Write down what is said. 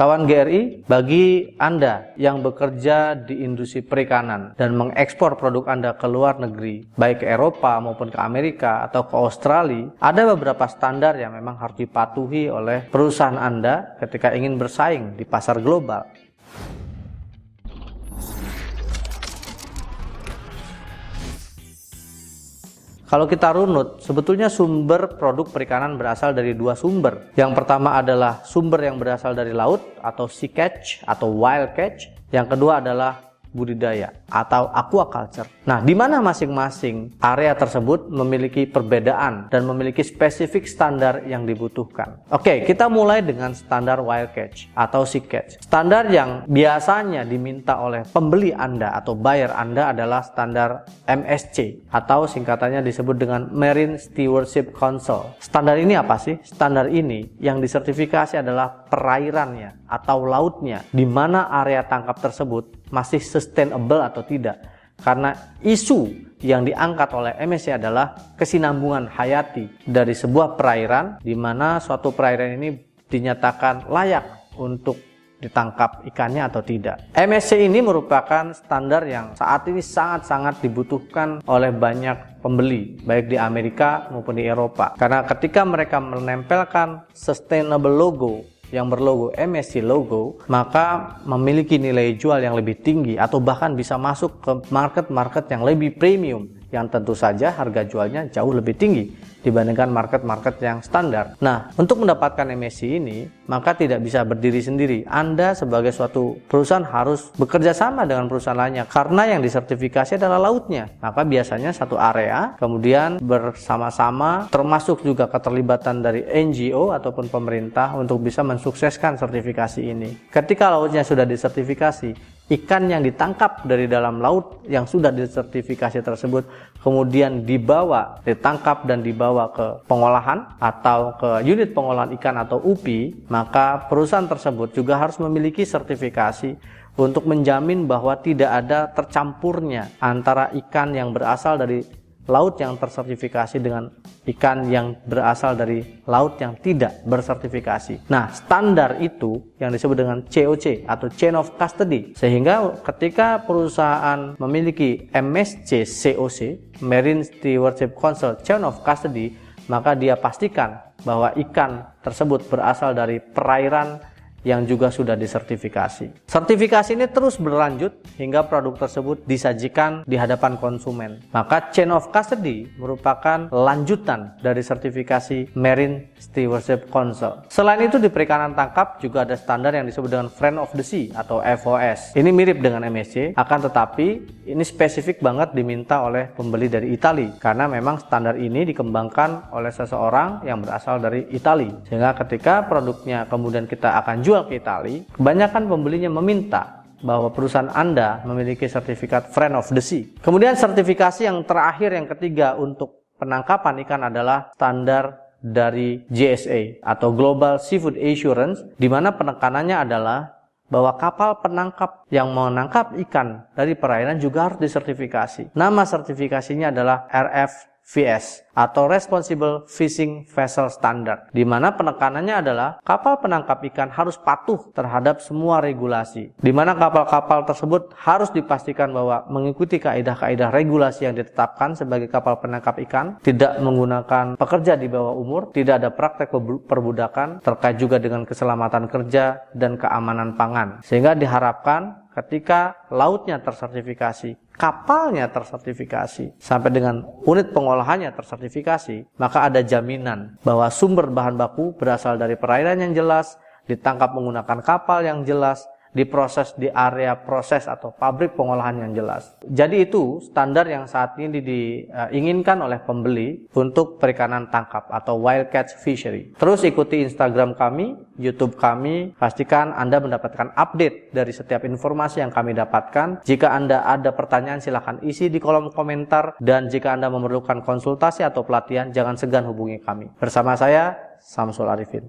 Kawan GRI, bagi Anda yang bekerja di industri perikanan dan mengekspor produk Anda ke luar negeri, baik ke Eropa maupun ke Amerika atau ke Australia, ada beberapa standar yang memang harus dipatuhi oleh perusahaan Anda ketika ingin bersaing di pasar global. Kalau kita runut, sebetulnya sumber produk perikanan berasal dari dua sumber. Yang pertama adalah sumber yang berasal dari laut atau sea catch atau wild catch. Yang kedua adalah budidaya atau aquaculture. Nah, di mana masing-masing area tersebut memiliki perbedaan dan memiliki spesifik standar yang dibutuhkan. Oke, kita mulai dengan standar wild catch atau sea catch. Standar yang biasanya diminta oleh pembeli Anda atau buyer Anda adalah standar MSC atau singkatannya disebut dengan Marine Stewardship Council. Standar ini apa sih? Standar ini yang disertifikasi adalah perairannya atau lautnya, di mana area tangkap tersebut masih sustainable atau tidak. Karena isu yang diangkat oleh MSC adalah kesinambungan hayati dari sebuah perairan, di mana suatu perairan ini dinyatakan layak untuk ditangkap ikannya atau tidak. MSC ini merupakan standar yang saat ini sangat-sangat dibutuhkan oleh banyak pembeli, baik di Amerika maupun di Eropa. Karena ketika mereka menempelkan sustainable logo yang berlogo MSC logo, maka memiliki nilai jual yang lebih tinggi atau bahkan bisa masuk ke market-market yang lebih premium, yang tentu saja harga jualnya jauh lebih tinggi dibandingkan market-market yang standar. Nah, untuk mendapatkan MSC ini, maka tidak bisa berdiri sendiri. Anda sebagai suatu perusahaan harus bekerja sama dengan perusahaan lainnya, karena yang disertifikasi adalah lautnya. Maka biasanya satu area, kemudian bersama-sama, termasuk juga keterlibatan dari NGO ataupun pemerintah untuk bisa mensukseskan sertifikasi ini. Ketika lautnya sudah disertifikasi, ikan yang ditangkap dari dalam laut yang sudah disertifikasi tersebut kemudian ditangkap dan dibawa ke pengolahan atau ke unit pengolahan ikan atau UPI, maka perusahaan tersebut juga harus memiliki sertifikasi untuk menjamin bahwa tidak ada tercampurnya antara ikan yang berasal dari laut yang tersertifikasi dengan ikan yang berasal dari laut yang tidak bersertifikasi. Nah, standar itu yang disebut dengan COC atau Chain of Custody. Sehingga ketika perusahaan memiliki MSC COC, Marine Stewardship Council Chain of Custody, maka dia pastikan bahwa ikan tersebut berasal dari perairan yang juga sudah disertifikasi. Sertifikasi ini terus berlanjut hingga produk tersebut disajikan di hadapan konsumen. Maka Chain of Custody merupakan lanjutan dari sertifikasi Marine Stewardship Council. Selain itu, di perikanan tangkap juga ada standar yang disebut dengan Friend of the Sea atau FOS. Ini mirip dengan MSC, akan tetapi ini spesifik banget diminta oleh pembeli dari Italia, karena memang standar ini dikembangkan oleh seseorang yang berasal dari Italia. Sehingga ketika produknya kemudian kita akan jual ke Italia, kebanyakan pembelinya meminta bahwa perusahaan Anda memiliki sertifikat Friend of the Sea. Kemudian sertifikasi yang terakhir, yang ketiga untuk penangkapan ikan adalah standar dari GSA atau Global Seafood Assurance, di mana penekanannya adalah bahwa kapal penangkap yang menangkap ikan dari perairan juga harus disertifikasi. Nama sertifikasinya adalah RFVS atau Responsible Fishing Vessel Standard, di mana penekanannya adalah kapal penangkap ikan harus patuh terhadap semua regulasi, di mana kapal-kapal tersebut harus dipastikan bahwa mengikuti kaidah-kaidah regulasi yang ditetapkan sebagai kapal penangkap ikan, tidak menggunakan pekerja di bawah umur, tidak ada praktek perbudakan, terkait juga dengan keselamatan kerja dan keamanan pangan. Sehingga diharapkan ketika lautnya tersertifikasi, kapalnya tersertifikasi, sampai dengan unit pengolahannya tersertifikasi, maka ada jaminan bahwa sumber bahan baku berasal dari perairan yang jelas, ditangkap menggunakan kapal yang jelas, diproses di area proses atau pabrik pengolahan yang jelas. Jadi itu standar yang saat ini diinginkan oleh pembeli untuk perikanan tangkap atau wild catch fishery. Terus ikuti Instagram kami, YouTube kami, pastikan Anda mendapatkan update dari setiap informasi yang kami dapatkan. Jika Anda ada pertanyaan, silahkan isi di kolom komentar, dan jika Anda memerlukan konsultasi atau pelatihan, jangan segan hubungi kami. Bersama saya, Samsul Arifin.